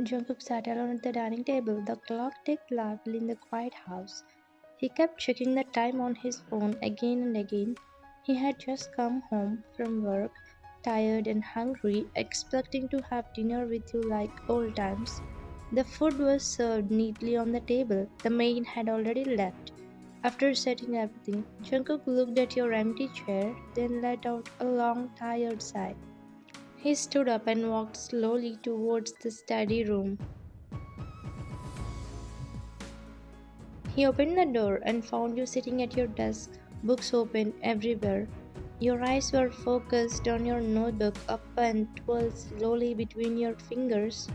Jungkook sat alone at the dining table. The clock ticked loudly in the quiet house. He kept checking the time on his phone again and again. He had just come home from work, tired and hungry, expecting to have dinner with you like old times. The food was served neatly on the table. The maid had already left. After setting everything, Jungkook looked at your empty chair, then let out a long, tired sigh. He stood up and walked slowly towards the study room. He opened the door and found you sitting at your desk, books open everywhere. Your eyes were focused on your notebook, up and twirled slowly between your fingers.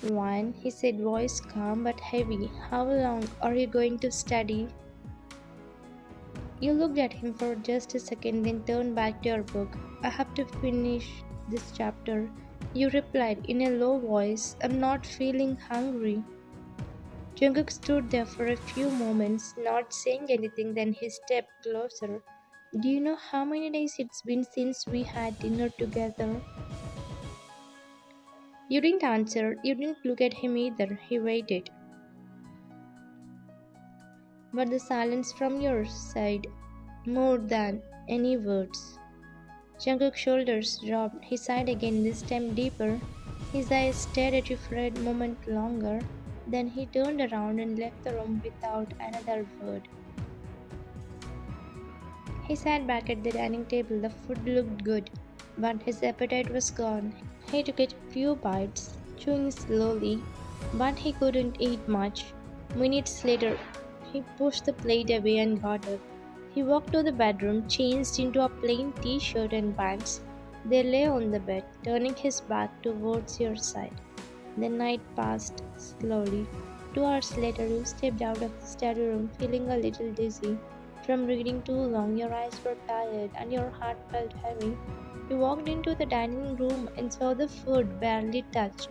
One, he said, voice calm but heavy. How long are you going to study? You looked at him for just a second, then turned back to your book. I have to finish this chapter. You replied in a low voice, I'm not feeling hungry. Jungkook stood there for a few moments, not saying anything, then he stepped closer. Do you know how many days it's been since we had dinner together? You didn't answer, you didn't look at him either. He waited. But the silence from your side, more than any words. Jungkook's shoulders dropped. He sighed again, this time deeper. His eyes stared at you for a moment longer. Then he turned around and left the room without another word. He sat back at the dining table. The food looked good, but his appetite was gone. He took a few bites, chewing slowly, but he couldn't eat much. Minutes later, he pushed the plate away and got up. He walked to the bedroom, changed into a plain t-shirt and pants. They lay on the bed, turning his back towards your side. The night passed slowly. 2 hours later, you stepped out of the study room feeling a little dizzy. From reading too long, your eyes were tired and your heart felt heavy. You walked into the dining room and saw the food barely touched.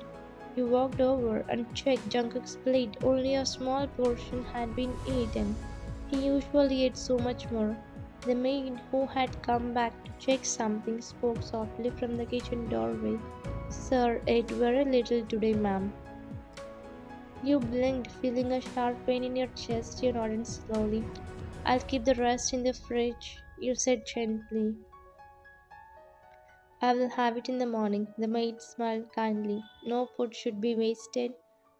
You walked over and checked Jungkook's plate. Only a small portion had been eaten. He usually ate so much more. The maid, who had come back to check something, spoke softly from the kitchen doorway. Sir ate very little today, ma'am. You blinked, feeling a sharp pain in your chest. You nodded slowly. I'll keep the rest in the fridge, you said gently. I will have it in the morning. The maid smiled kindly. No food should be wasted.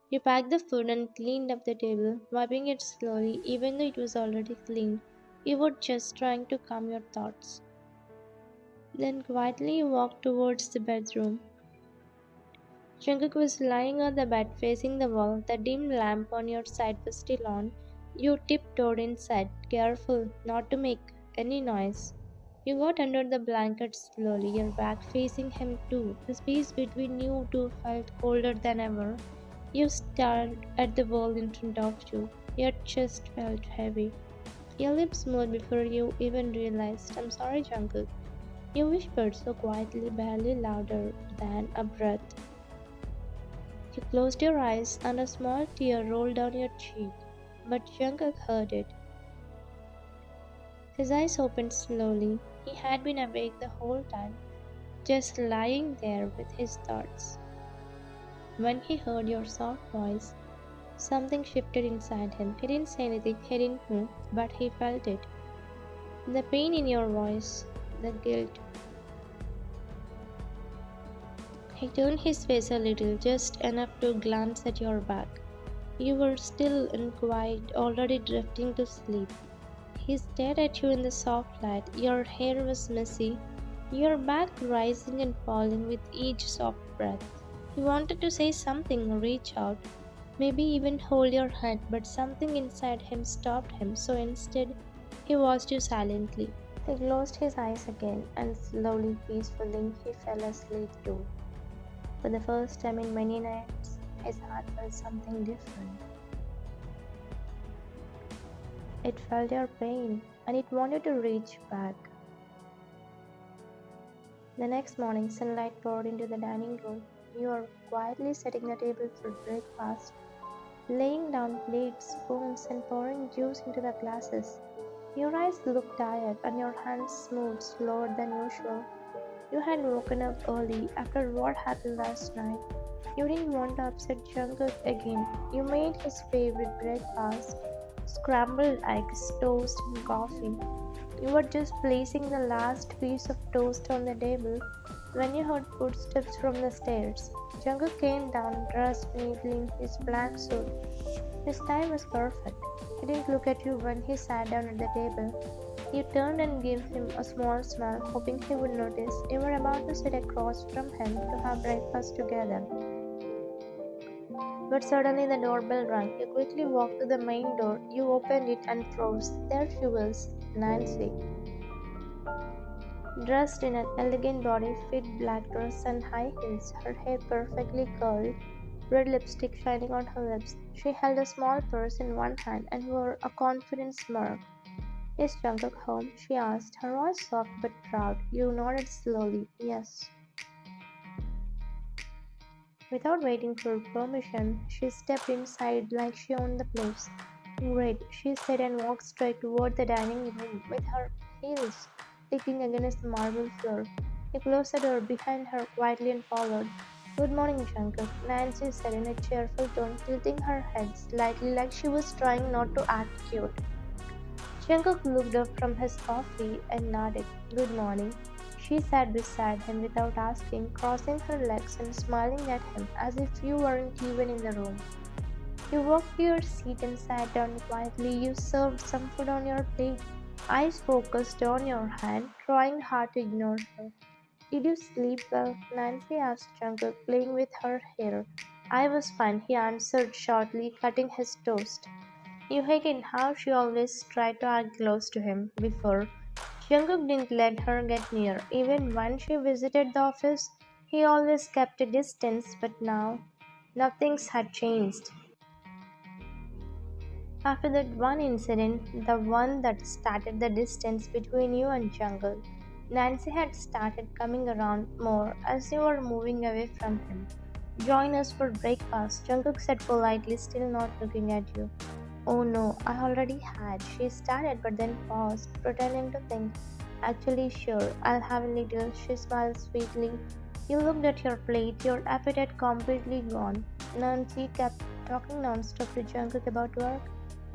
You packed the food and cleaned up the table, wiping it slowly, even though it was already clean. You were just trying to calm your thoughts. Then quietly you walked towards the bedroom. Jungkook was lying on the bed facing the wall. The dim lamp on your side was still on. You tiptoed inside, careful not to make any noise. You got under the blanket slowly, your back facing him too. The space between you two felt colder than ever. You stared at the wall in front of you. Your chest felt heavy. Your lips moved before you even realized. I'm sorry, Jungkook. You whispered so quietly, barely louder than a breath. You closed your eyes and a small tear rolled down your cheek, but Jungkook heard it. His eyes opened slowly. He had been awake the whole time, just lying there with his thoughts. When he heard your soft voice, something shifted inside him. He didn't say anything, he didn't move, but he felt it. The pain in your voice, the guilt. He turned his face a little, just enough to glance at your back. You were still and quiet, already drifting to sleep. He stared at you in the soft light. Your hair was messy, your back rising and falling with each soft breath. He wanted to say something, reach out, maybe even hold your hand, but something inside him stopped him, so instead, he watched you silently. He closed his eyes again, and slowly, peacefully, he fell asleep too. For the first time in many nights, his heart felt something different. It felt your pain, and it wanted to reach back. The next morning, sunlight poured into the dining room. You were quietly setting the table for breakfast, laying down plates, spoons, and pouring juice into the glasses. Your eyes looked tired, and your hands moved slower than usual. You had woken up early after what happened last night. You didn't want to upset Jungkook again. You made his favorite breakfast, scrambled eggs, toast, and coffee. You were just placing the last piece of toast on the table when you heard footsteps from the stairs. Jungkook came down dressed neatly in his black suit. His tie was perfect. He didn't look at you when he sat down at the table. You turned and gave him a small smile, hoping he would notice. You were about to sit across from him to have breakfast together. But suddenly the doorbell rang. You quickly walked to the main door. You opened it and froze. There she was, Nancy, dressed in an elegant body fit black dress and high heels, her hair perfectly curled, red lipstick shining on her lips. She held a small purse in one hand and wore a confident smirk. Is Jungkook home? She asked, her voice soft but proud. You nodded slowly. Yes. Without waiting for permission, she stepped inside like she owned the place. Great, she said and walked straight toward the dining room with her heels clicking against the marble floor. He closed the door behind her quietly and followed. Good morning, Jungkook, Nancy said in a cheerful tone, tilting her head slightly like she was trying not to act cute. Jungkook looked up from his coffee and nodded. Good morning. She sat beside him without asking, crossing her legs and smiling at him as if you weren't even in the room. You walked to your seat and sat down quietly. You served some food on your plate, eyes focused on your hand, trying hard to ignore her. Did you sleep well? Nancy asked Jungkook, playing with her hair. I was fine, he answered shortly, cutting his toast. You hated how she always tried to act close to him before. Jungkook didn't let her get near. Even when she visited the office, he always kept a distance, but now nothing's had changed. After that one incident, the one that started the distance between you and Jungkook, Nancy had started coming around more as you were moving away from him. Join us for breakfast, Jungkook said politely, still not looking at you. Oh no, I already had. She started but then paused, pretending to think. Actually, sure, I'll have a little. She smiled sweetly. You looked at your plate, your appetite completely gone. Nancy kept talking non-stop to Jungkook about work,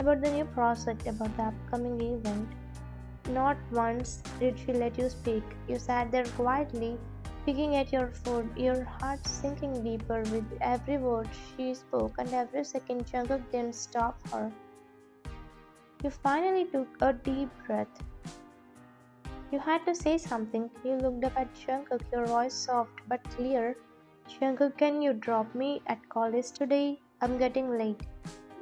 about the new project, about the upcoming event. Not once did she let you speak. You sat there quietly, picking at your food, your heart sinking deeper with every word she spoke, and every second Jungkook didn't stop her. You finally took a deep breath. You had to say something. You looked up at Jungkook, your voice soft but clear. Jungkook, can you drop me at college today? I'm getting late.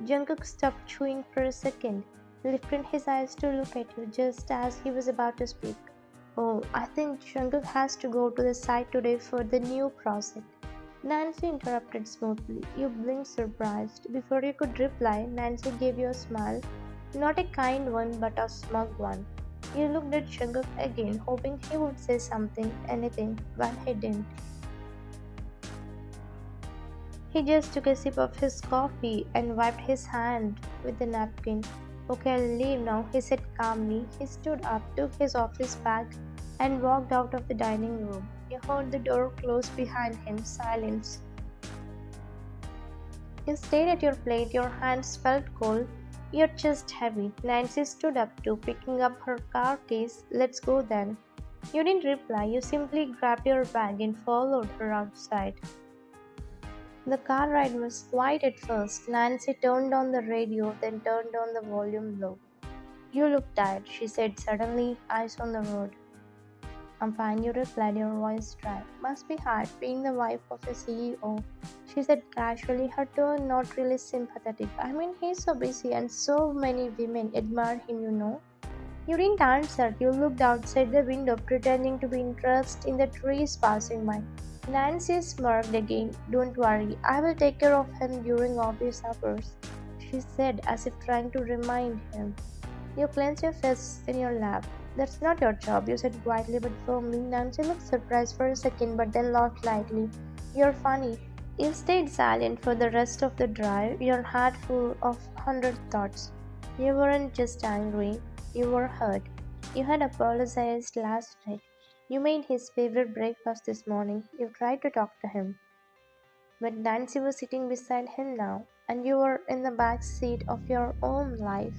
Jungkook stopped chewing for a second, lifted his eyes to look at you just as he was about to speak. Oh, I think Jungkook has to go to the site today for the new project. Nancy interrupted smoothly. You blinked surprised. Before you could reply, Nancy gave you a smile. Not a kind one, but a smug one. You looked at Jungkook again, hoping he would say something, anything, but he didn't. He just took a sip of his coffee and wiped his hand with the napkin. Okay, I'll leave now, he said calmly. He stood up, took his office bag, and walked out of the dining room. You heard the door close behind him. Silence. You stayed at your plate, your hands felt cold, your chest heavy. Nancy stood up too, picking up her car keys. Let's go then. You didn't reply, you simply grabbed your bag and followed her outside. The car ride was quiet at first. Nancy turned on the radio, then turned on the volume low. You look tired, she said suddenly, eyes on the road. I'm fine, you replied, your voice dry. Must be hard being the wife of a CEO, she said casually, her tone not really sympathetic. I mean, he's so busy and so many women admire him, you know. You didn't answer. You looked outside the window, pretending to be interested in the trees passing by. Nancy smirked again. Don't worry, I will take care of him during office hours, she said as if trying to remind him. You clenched your fists in your lap. That's not your job, you said quietly but firmly. Nancy looked surprised for a second but then laughed lightly. You're funny. You stayed silent for the rest of the drive, your heart full of 100 thoughts. You weren't just angry, you were hurt. You had apologized last night. You made his favorite breakfast this morning. You tried to talk to him. But Nancy was sitting beside him now, and you were in the back seat of your own life.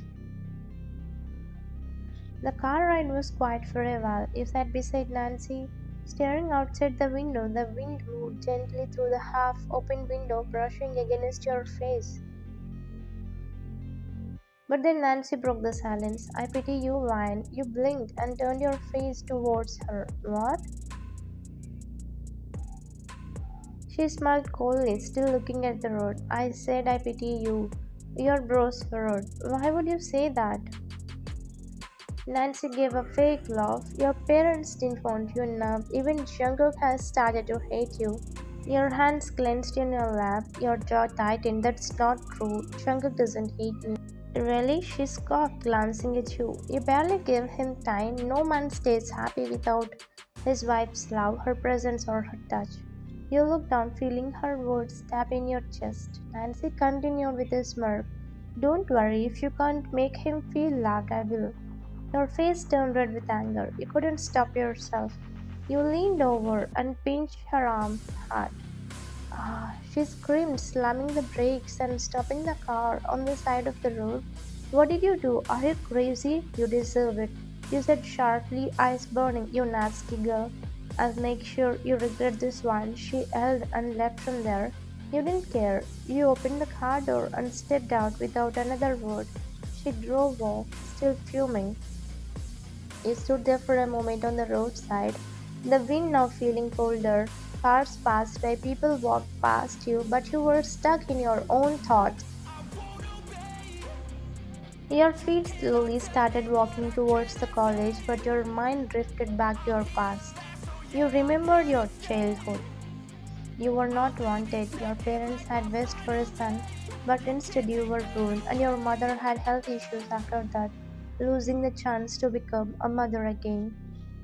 The car ride was quiet for a while. You sat beside Nancy, staring outside the window. The wind moved gently through the half open window, brushing against your face. But then Nancy broke the silence. I pity you, Ryan. You blinked and turned your face towards her. What? She smiled coldly, still looking at the road. I said I pity you. Your brows furrowed. Why would you say that? Nancy gave a fake laugh. Your parents didn't want you enough. Even Jungkook has started to hate you. Your hands clenched in your lap, your jaw tightened. That's not true. Jungkook doesn't hate me. Really? She scoffed, glancing at you. You barely give him time. No man stays happy without his wife's love, her presence, or her touch. You looked down, feeling her words tap in your chest. Nancy continued with a smirk. Don't worry, if you can't make him feel loved, I will. Your face turned red with anger. You couldn't stop yourself. You leaned over and pinched her arm hard. Ah, she screamed, slamming the brakes and stopping the car on the side of the road. What did you do? Are you crazy? You deserve it. You said sharply, eyes burning. You nasty girl. I'll make sure you regret this one. She yelled and left from there. You didn't care. You opened the car door and stepped out without another word. She drove off, still fuming. You stood there for a moment on the roadside, the wind now feeling colder. Cars passed by, people walked past you, but you were stuck in your own thoughts. Your feet slowly started walking towards the college, but your mind drifted back to your past. You remembered your childhood. You were not wanted, your parents had wished for a son, but instead you were ruined, and your mother had health issues after that, losing the chance to become a mother again.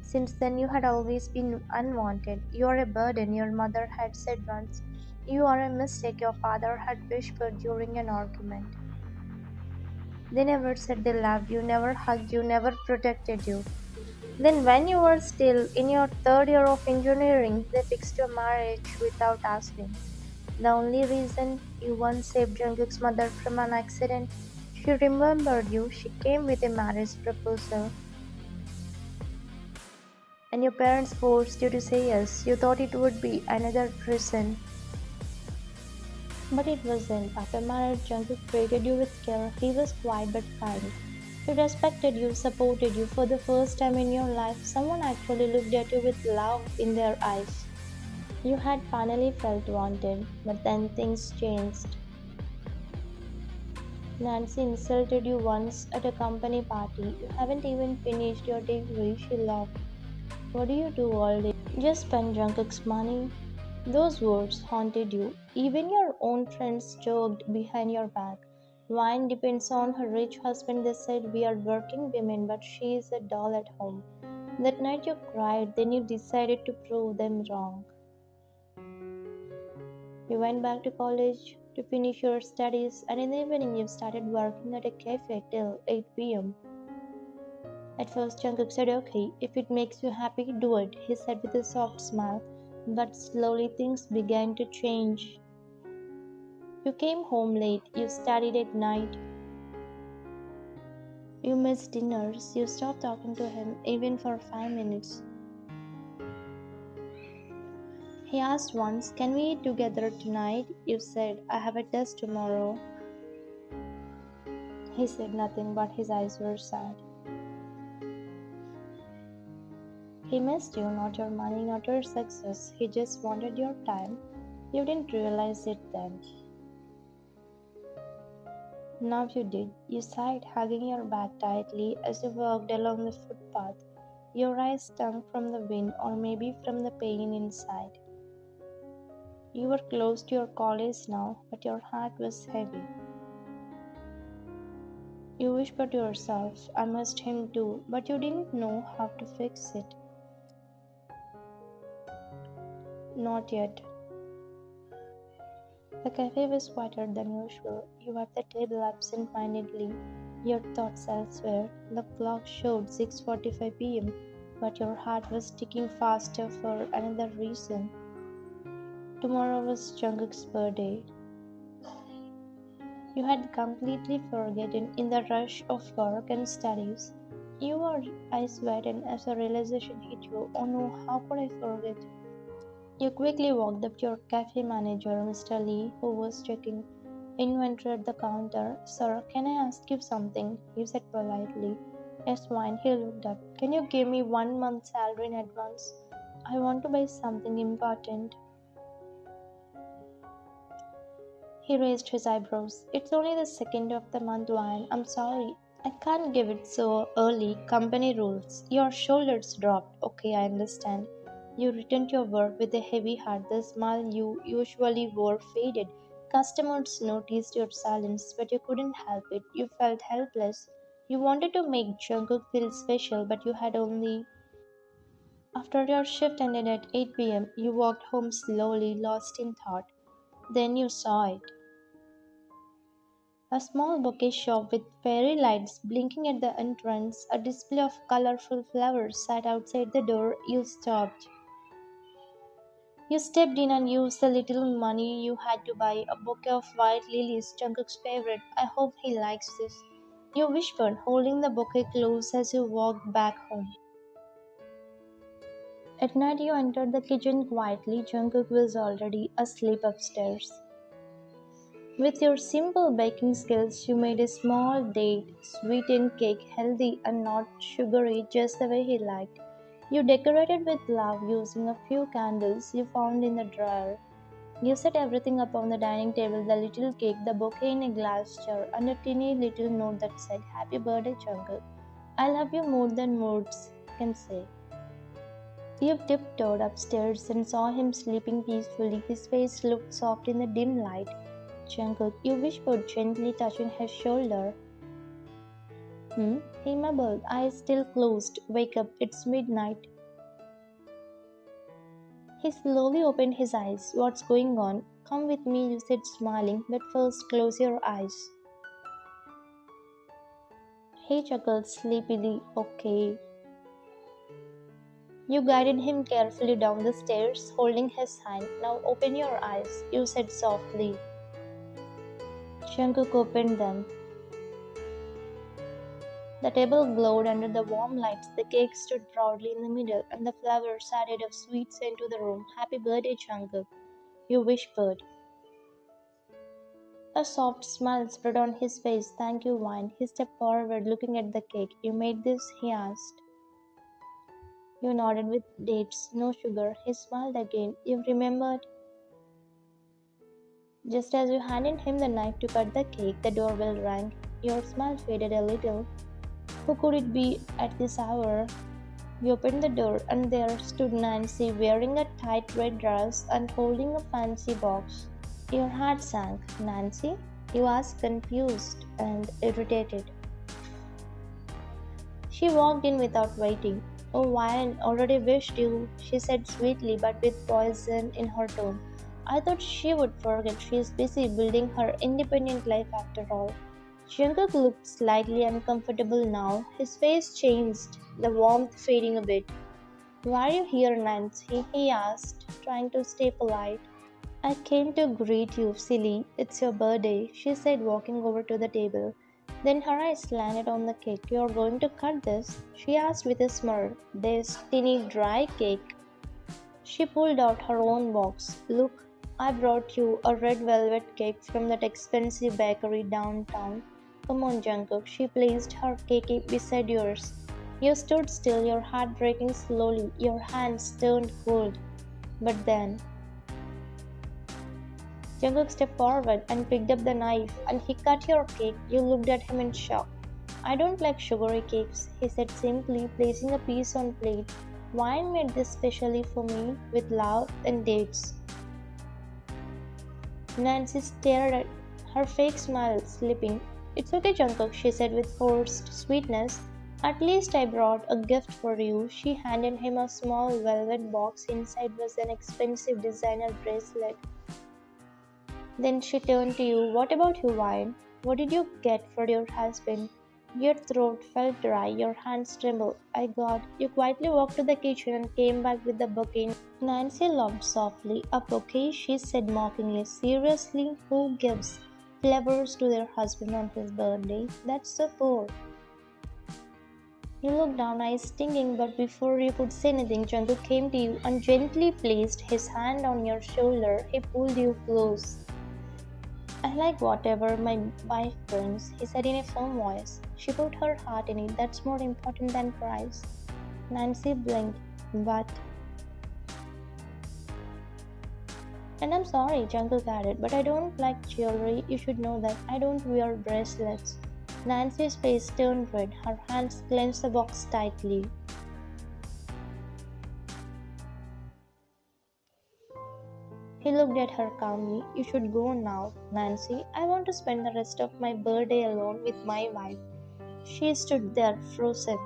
Since then, you had always been unwanted. You are a burden, your mother had said once. You are a mistake, your father had whispered during an argument. They never said they loved you, never hugged you, never protected you. Then, when you were still in your third year of engineering, they fixed your marriage without asking. The only reason you once saved Jungkook's mother from an accident, she remembered you. She came with a marriage proposal, and your parents forced you to say yes. You thought it would be another prison, but it wasn't. After marriage, Jungkook treated you with care. He was quiet but kind. He respected you, supported you. For the first time in your life, someone actually looked at you with love in their eyes. You had finally felt wanted, but then things changed. Nancy insulted you once at a company party. You haven't even finished your degree, she laughed. What do you do all day? Just spend Jungkook's money. Those words haunted you. Even your own friends joked behind your back. Wine depends on her rich husband, they said. We are working women, but she is a doll at home. That night you cried, then you decided to prove them wrong. You went back to college to finish your studies, and in the evening you started working at a cafe till 8 p.m. At first, Jungkook said, Okay, if it makes you happy, do it, he said with a soft smile. But slowly things began to change. You came home late, you studied at night, you missed dinners, you stopped talking to him even for 5 minutes. He asked once, Can we eat together tonight? You said, I have a test tomorrow. He said nothing, but his eyes were sad. He missed you, not your money, not your success. He just wanted your time. You didn't realize it then. Now you did. You sighed, hugging your back tightly as you walked along the footpath. Your eyes stung from the wind, or maybe from the pain inside. You were close to your college now, but your heart was heavy. You whispered to yourself, I missed him too, but you didn't know how to fix it. Not yet. The cafe was quieter than usual. You wiped the table absent-mindedly, your thoughts elsewhere. The clock showed 6:45 p.m., but your heart was ticking faster for another reason. Tomorrow was Jungkook's birthday. You had completely forgotten in the rush of work and studies. Your eyes widened as a realization hit you. Oh no, how could I forget? You quickly walked up to your cafe manager, Mr. Lee, who was checking inventory at the counter. Sir, can I ask you something? You said politely. Yes, fine. He looked up. Can you give me 1 month's salary in advance? I want to buy something important. He raised his eyebrows. It's only the second of the month, Wine. I'm sorry. I can't give it so early. Company rules. Your shoulders dropped. Okay, I understand. You returned your work with a heavy heart. The smile you usually wore faded. Customers noticed your silence, but you couldn't help it. You felt helpless. You wanted to make Jungkook feel special, but you had only. After your shift ended at 8 p.m., you walked home slowly, lost in thought. Then you saw it. A small bouquet shop with fairy lights blinking at the entrance, a display of colorful flowers sat outside the door. You stopped. You stepped in and used the little money you had to buy a bouquet of white lilies, Jungkook's favorite. I hope he likes this. You whispered, holding the bouquet close as you walked back home. At night, you entered the kitchen quietly. Jungkook was already asleep upstairs. With your simple baking skills, you made a small date sweetened cake, healthy and not sugary, just the way he liked. You decorated with love using a few candles you found in the drawer. You set everything up on the dining table, the little cake, the bouquet in a glass jar, and a teeny little note that said, Happy birthday, Jungkook. I love you more than words can say. You tiptoed upstairs and saw him sleeping peacefully. His face looked soft in the dim light. Jungkook, you whispered, gently touching his shoulder. Hmm? He mumbled, eyes still closed. Wake up, it's midnight. He slowly opened his eyes. What's going on? Come with me, you said, smiling, but first close your eyes. He chuckled sleepily. Okay. You guided him carefully down the stairs, holding his hand. Now open your eyes, you said softly. Jungkook opened them. The table glowed under the warm lights, the cake stood proudly in the middle, and the flowers added a sweet scent to the room. Happy birthday, Jungkook, you whispered. A soft smile spread on his face. Thank you, Wine. He stepped forward, looking at the cake. You made this? He asked. You nodded with dates, no sugar. He smiled again. You remembered? Just as you handed him the knife to cut the cake, the doorbell rang. Your smile faded a little. Who could it be at this hour? You opened the door, and there stood Nancy, wearing a tight red dress and holding a fancy box. Your heart sank. Nancy? You asked, confused and irritated. She walked in without waiting. Oh, Wine already wished you, she said sweetly but with poison in her tone. I thought she would forget. She is busy building her independent life after all. Jungkook looked slightly uncomfortable now. His face changed, the warmth fading a bit. Why are you here, Nancy? He asked, trying to stay polite. I came to greet you, silly. It's your birthday, she said, walking over to the table. Then her eyes landed on the cake. You're going to cut this? She asked with a smirk. This teeny dry cake. She pulled out her own box. Look, I brought you a red velvet cake from that expensive bakery downtown. Come on, Jungkook. She placed her cake beside yours. You stood still, your heart breaking slowly. Your hands turned cold. But then Jungkook stepped forward and picked up the knife, and he cut your cake. You looked at him in shock. I don't like sugary cakes, he said simply, placing a piece on plate. Wine made this specially for me, with love and dates. Nancy stared at her fake smile slipping. It's okay, Jungkook, she said with forced sweetness. At least I brought a gift for you. She handed him a small velvet box. Inside was an expensive designer bracelet. Then she turned to you. What about you, Wine? What did you get for your husband? Your throat felt dry, your hands trembled. I got. You quietly walked to the kitchen and came back with the bouquet. Nancy laughed softly. A bouquet, she said mockingly. Seriously, who gives flowers to their husband on his birthday? That's so poor. You looked down, eyes stinging, but before you could say anything, Jungkook came to you and gently placed his hand on your shoulder. He pulled you close. I like whatever my wife brings, he said in a firm voice. She put her heart in it. That's more important than price. Nancy blinked, but. And I'm sorry, Jungkook added, but I don't like jewelry. You should know that. I don't wear bracelets. Nancy's face turned red. Her hands clenched the box tightly. He looked at her calmly. You should go now, Nancy. I want to spend the rest of my birthday alone with my wife. She stood there, frozen.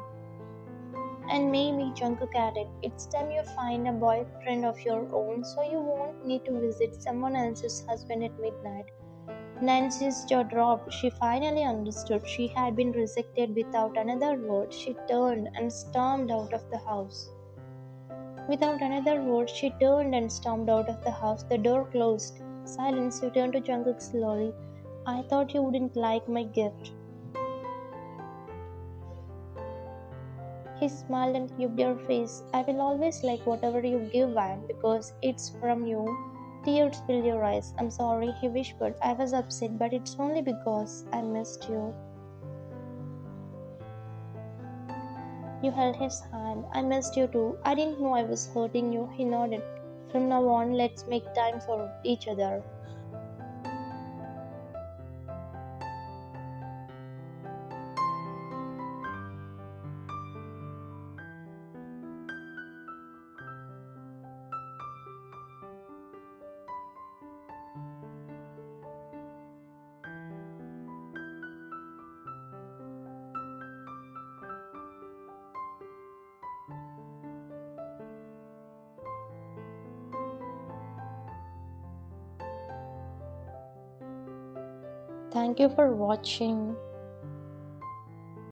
And maybe, Jungkook added, it's time you find a boyfriend of your own so you won't need to visit someone else's husband at midnight. Nancy's jaw dropped. She finally understood. She had been rejected without another word. She turned and stormed out of the house. Without another word, she turned and stormed out of the house. The door closed. Silence. You turned to Jungkook slowly. I thought you wouldn't like my gift. He smiled and cubed her face. I will always like whatever you give, Van, because it's from you. Tears filled your eyes. I'm sorry, he whispered. I was upset, but it's only because I missed you. You held his hand. I missed you too. I didn't know I was hurting you. He nodded. From now on, let's make time for each other. Thank you for watching.